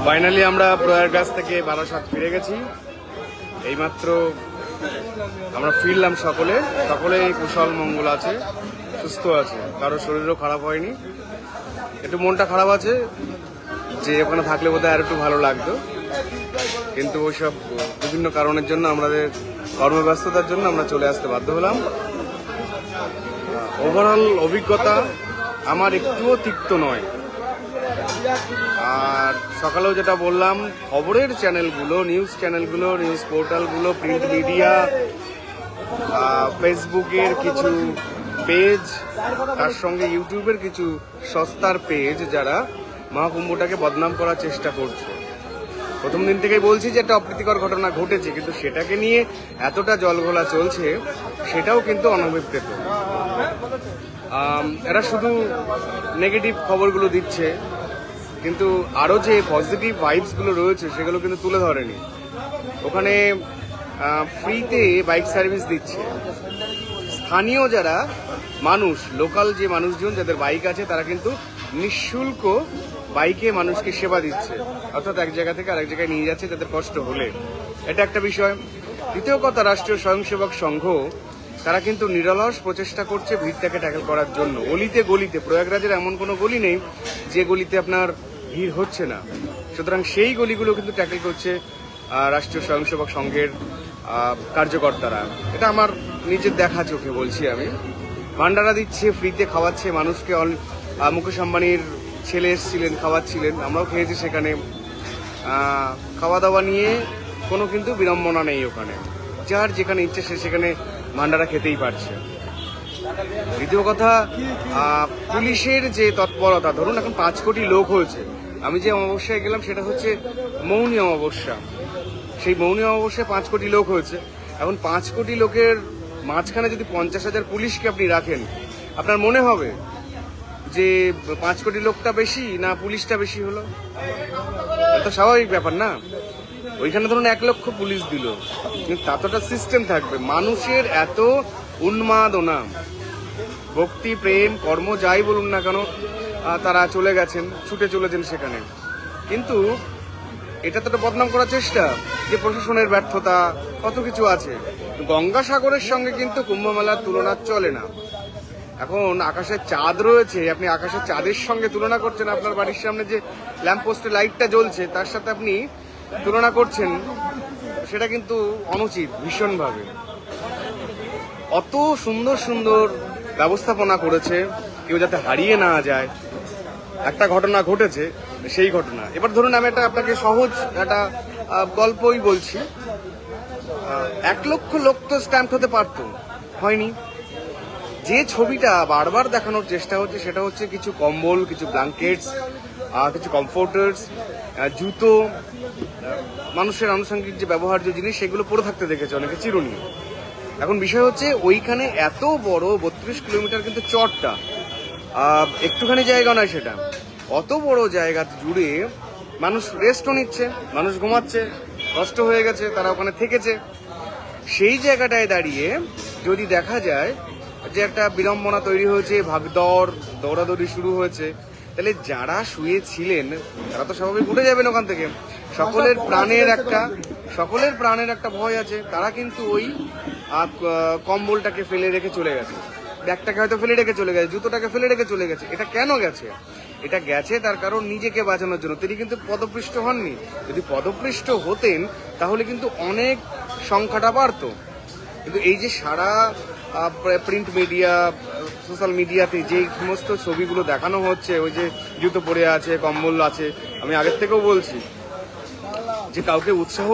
Finally আমরা প্রয়ারগাছ থেকে বারাসাত ফিরে গেছি। এইমাত্র আমরা ফিরলাম, সকলেই কুশল মঙ্গল আছে, সুস্থ আছে, কারো শরীরও খারাপ হয়নি। একটু মনটা খারাপ আছে যে ওখানে থাকলে বোধহয় আর একটু ভালো লাগতো, কিন্তু ওইসব বিভিন্ন কারণের জন্য, আমাদের কর্মব্যস্ততার জন্য আমরা চলে আসতে বাধ্য হলাম। ওভারঅল অভিজ্ঞতা আমার একটুও তিক্ত নয়। আর সকালেও যেটা বললাম, খবরের চ্যানেলগুলো, নিউজ চ্যানেলগুলো, নিউজ পোর্টালগুলো, প্রিন্ট মিডিয়া, ফেসবুকের কিছু পেজ, তার সঙ্গে ইউটিউবের কিছু সস্তার পেজ, যারা মহাকুম্ভটাকে বদনাম করার চেষ্টা করছে। প্রথম দিন থেকেই বলছি যে একটা অপ্রীতিকর ঘটনা ঘটেছে, কিন্তু সেটাকে নিয়ে এতটা জলঘোলা চলছে, সেটাও কিন্তু অনভিপ্রেত। এরা শুধু নেগেটিভ খবরগুলো দিচ্ছে, কিন্তু আরও যে পজিটিভ ভাইবসগুলো রয়েছে সেগুলো কিন্তু তুলে ধরেনি। ওখানে ফ্রিতে বাইক সার্ভিস দিচ্ছে। স্থানীয় যারা মানুষ, লোকাল যে মানুষজন যাদের বাইক আছে, তারা কিন্তু নিঃশুল্ক বাইকে মানুষকে সেবা দিচ্ছে, অর্থাৎ এক জায়গা থেকে আরেক জায়গায় নিয়ে যাচ্ছে তাদের কষ্ট হলে। এটা একটা বিষয়। দ্বিতীয় কথা, রাষ্ট্রীয় স্বয়ংসেবক সংঘ তারা কিন্তু নিরলস প্রচেষ্টা করছে ভিড়টাকে ট্যাকেল করার জন্য। অলিতে গলিতে, প্রয়াগরাজের এমন কোনো গলি নেই যে গলিতে আপনার ভিড় হচ্ছে না। সুতরাং সেই গলিগুলো কিন্তু ট্যাকেল করছে রাষ্ট্রীয় স্বয়ংসেবক সংঘের কার্যকর্তারা। এটা আমার নিজের দেখা চোখে বলছি আমি। ভান্ডারা দিচ্ছে, ফ্রিতে খাওয়াচ্ছে মানুষকে। মুকেশ আম্বানির ছেলে এসেছিলেন, খাওয়াচ্ছিলেন, আমরাও খেয়েছি সেখানে। খাওয়া দাওয়া নিয়ে কোনো কিন্তু বিড়ম্বনা নেই ওখানে। যার যেখানে ইচ্ছে সে সেখানে ভান্ডারা খেতেই পারছে। দ্বিতীয় কথা, পুলিশের যে তৎপরতা, ধরুন এখন 5 কোটি লোক হয়েছে। আমি যে অমাবস্যায় গেলাম সেটা হচ্ছে মৌনী অমাবস্যা। সেই মৌনী অমাবস্যায় 5 কোটি লোক হয়েছে। এখন 5 কোটি লোকের মাঝখানে যদি 50,000 পুলিশকে আপনি রাখেন, আপনার মনে হবে যে 5 কোটি লোকটা বেশি না পুলিশটা বেশি হলো? এটা তো স্বাভাবিক ব্যাপার না। ওইখানে ধরুন 1 লক্ষ পুলিশ দিল, কিন্তু ততটা সিস্টেম থাকবে। মানুষের এত উন্মাদনা, ভক্তি, প্রেম, কর্ম যাই বলুন না কেন, তারা চলে গেছেন, ছুটে চলেছেন সেখানে। কিন্তু এটা তো বদনাম করার চেষ্টা, যে প্রশাসনের ব্যর্থতা, কত কিছু আছে। গঙ্গাসাগরের সঙ্গে কিন্তু কুম্ভ মেলার তুলনা চলে না। এখন আকাশের চাঁদ রয়েছে, আপনি আকাশের চাঁদের সঙ্গে তুলনা করছেন। আপনার বাড়ির সামনে যে ল্যাম্পপোস্টে লাইটটা জ্বলছে তার সাথে আপনি তুলনা করছেন, সেটা কিন্তু অনুচিত ভীষণভাবে। অত সুন্দর সুন্দর ব্যবস্থাপনা করেছে, কেউ যাতে হারিয়ে না যায়। একটা ঘটনা ঘটেছে, সেই ঘটনা। এবার ধরুন আমি আপনাকে সহজ একটা গল্পই বলছি। 1 লক্ষ লোক তো স্ট্যাম্প হতে পারতো, হয়নি। যে ছবিটা বারবার দেখানোর চেষ্টা হচ্ছে সেটা হচ্ছে কিছু কম্বল, কিছু ব্ল্যাঙ্কেটস, কিছু কমফোর্টার্স, জুতো, মানুষের আনুষঙ্গিক যে ব্যবহার্য জিনিস, সেগুলো পরে থাকতে দেখেছে অনেকে, চিরুনি। এখন বিষয় হচ্ছে ওইখানে এত বড় 32 কিলোমিটার কিন্তু চটটা, একটুখানি জায়গা নয় সেটা। অত বড় জায়গা জুড়ে মানুষ রেস্টও নিচ্ছে, মানুষ ঘুমাচ্ছে, কষ্ট হয়ে গেছে, তারা ওখানে থেকেছে। সেই জায়গাটায় দাঁড়িয়ে যদি দেখা যায় যে একটা বিড়ম্বনা তৈরি হয়েছে, ভাগদৌড়, দৌড়াদৌড়ি শুরু হয়েছে, তাহলে যারা শুয়েছিলেন তারা তো স্বাভাবিক উঠে যাবেন ওখান থেকে। সকলের প্রাণের একটা ভয় আছে। তারা কিন্তু ওই কম্বলটাকে ফেলে রেখে চলে গেছে, ব্যাগটাকে হয়তো ফেলে রেখে চলে গেছে, জুতোটাকে ফেলে রেখে চলে গেছে। এটা কেন গেছে? এটা গেছে তার কারণ নিজেকে বাঁচানোর জন্য। তিনি কিন্তু পদপৃষ্ট হননি। যদি পদপৃষ্ট হতেন তাহলে কিন্তু অনেক সংখ্যাটা বাড়তো। কিন্তু এই যে সারা প্রিন্ট মিডিয়া, সোশ্যাল মিডিয়াতে যে সমস্ত ছবিগুলো দেখানো হচ্ছে, ওই যে জুতো পরে আছে, কম্বল আছে, আমি আগের থেকেও বলছি যে কাউকে উৎসাহ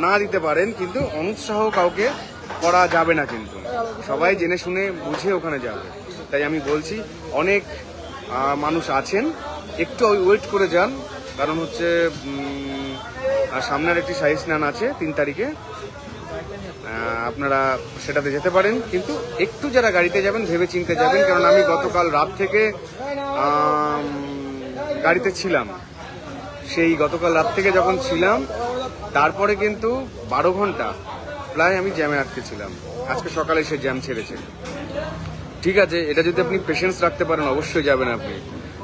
না দিতে পারেন, কিন্তু অনুৎসাহ কাউকে করা যাবে না। কিন্তু সবাই জেনে শুনে বুঝে ওখানে যাবে। তাই আমি বলছি, অনেক মানুষ আছেন, একটু ওয়েট করে যান। কারণ হচ্ছে সামনের একটি শাহী স্নান আছে 3 তারিখে, আপনারা সেটাতে যেতে পারেন। কিন্তু একটু যারা গাড়িতে যাবেন ভেবে চিন্তে যাবেন, কারণ আমি গতকাল রাত থেকে গাড়িতে ছিলাম। সেই গতকাল রাত থেকে যখন ছিলাম, তারপরে কিন্তু 12 ঘন্টা প্রায় আমি জ্যামে আটকে ছিলাম। আজকে সকালে সে জ্যাম ছেড়েছে। ঠিক আছে, এটা যদি আপনি পেশেন্স রাখতে পারেন অবশ্যই যাবেন।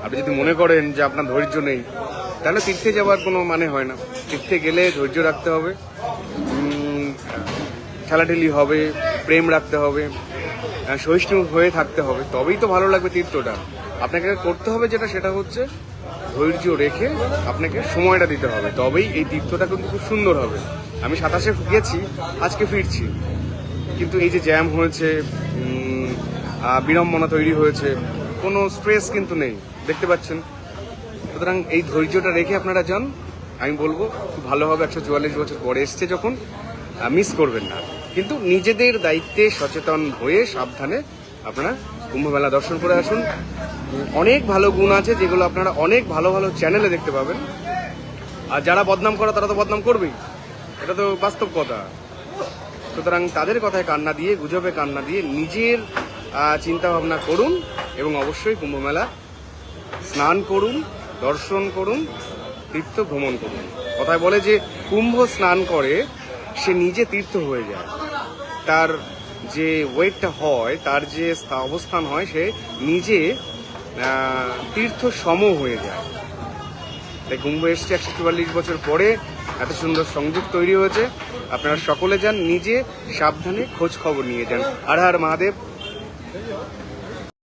আপনি যদি মনে করেন যে আপনার ধৈর্য নেই, তাহলে তীর্থে যাওয়ার কোনো মানে হয় না। তীর্থে গেলে ধৈর্য রাখতে হবে, ঠেলাঠেলি হবে, প্রেম রাখতে হবে, সহিষ্ণু হয়ে থাকতে হবে, তবেই তো ভালো লাগবে তীর্থটা। আপনাকে করতে হবে যেটা, সেটা হচ্ছে ধৈর্য রেখে আপনাকে সময়টা দিতে হবে, তবেই এই তীর্থটা কিন্তু খুব সুন্দর হবে। আমি 27-এ গেছি, আজকে ফিরছি, কিন্তু এই যে জ্যাম হয়েছে, বিড়ম্বনা তৈরি হয়েছে, কোনো স্ট্রেস কিন্তু নেই, দেখতে পাচ্ছেন। সুতরাং এই ধৈর্যটা রেখে আপনারা যান, আমি বলবো খুব ভালো হবে। 144 বছর পরে এসছে যখন, মিস করবেন না। কিন্তু নিজেদের দায়িত্বে সচেতন হয়ে সাবধানে আপনারা কুম্ভমেলা দর্শন করে আসুন। অনেক ভালো গুণ আছে যেগুলো আপনারা অনেক ভালো ভালো চ্যানেলে দেখতে পাবেন। আর যারা বদনাম করে তারা তো বদনাম করবেই, এটা তো বাস্তব কথা। সুতরাং তাদের কথায় কান্না দিয়ে, গুজবে কান্না দিয়ে নিজের চিন্তা ভাবনা করুন এবং অবশ্যই কুম্ভমেলা স্নান করুন, দর্শন করুন, তীর্থ ভ্রমণ করুন। কথায় বলে যে কুম্ভ স্নান করে সে নিজে তীর্থ হয়ে যায়, তার যে ওয়েটটা হয়, তার যে অবস্থান হয়, সে নিজে তীর্থ সম হয়ে যায়। তাই কুম্ভ এসছে 144 বছর পরে, এত সুন্দর সংযোগ তৈরি হয়েছে। আপনারা সকলে যান, নিজে সাবধানে খোঁজ খবর নিয়ে যান। হর হর মহাদেব।